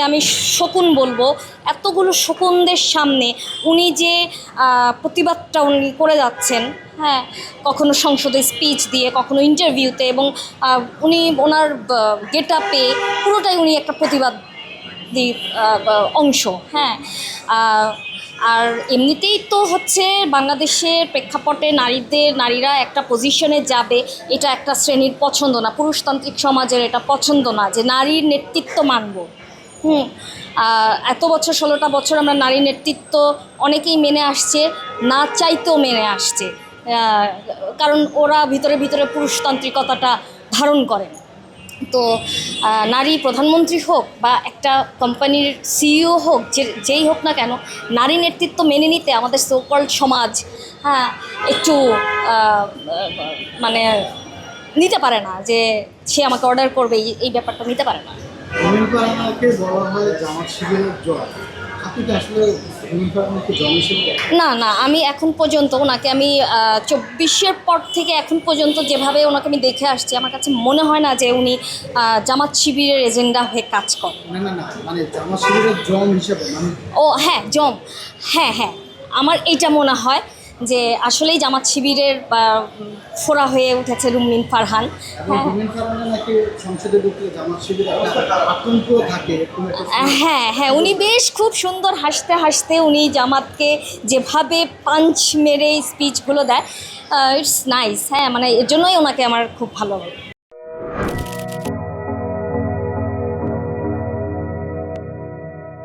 আমি শকুন বলবো। এতগুলো শকুনদের সামনে উনি যে প্রতিবাদটা উনি করে যাচ্ছেন, হ্যাঁ, কখনো সংসদে স্পিচ দিয়ে, কখনো ইন্টারভিউতে, এবং উনি ওনার গেট আপে পুরোটাই উনি একটা প্রতিবাদ অংশ, হ্যাঁ। আর এমনিতেই তো হচ্ছে বাংলাদেশের প্রেক্ষাপটে নারীরা একটা পজিশনে যাবে, এটা একটা শ্রেণীর পছন্দ না, পুরুষতান্ত্রিক সমাজের এটা পছন্দ না যে নারীর নেতৃত্ব মানব। হুম এত বছর, 16টা বছর আমরা নারী নেতৃত্ব অনেকেই মেনে আসছে, না চাইতেও মেনে আসছে, কারণ ওরা ভিতরে ভিতরে পুরুষতান্ত্রিকতাটা ধারণ করেন। তো নারী প্রধানমন্ত্রী হোক বা একটা কোম্পানির সিইও হোক, যেই হোক না কেন, নারী নেতৃত্ব মেনে নিতে আমাদের সোকল্ড সমাজ, হ্যাঁ, একটু মানে নিতে পারে না যে সে আমাকে অর্ডার করবে, এই ব্যাপারটা নিতে পারে না। বলা হয় জামাত শিবিরের জয়। না না, আমি এখন পর্যন্ত ওনাকে আমি 24-এর পর থেকে এখন পর্যন্ত যেভাবে ওনাকে আমি দেখে আসছি, আমার কাছে মনে হয় না যে উনি জামাত শিবিরের এজেন্ডা হয়ে কাজ করেন। মানে জামাত শিবিরের জম হিসেবে ও হ্যাঁ, জম, হ্যাঁ হ্যাঁ, আমার এইটা মনে হয় যে আসলেই জামাত শিবিরের ফোড়া হয়ে উঠেছে রুমিন ফারহান। হ্যাঁ হ্যাঁ, উনি বেশ খুব সুন্দর হাসতে হাসতে উনি জামাতকে যেভাবে পাঞ্চ মেরে স্পিচগুলো দেয়, ইটস নাইস, হ্যাঁ, মানে এর জন্যই ওনাকে আমার খুব ভালো লাগে।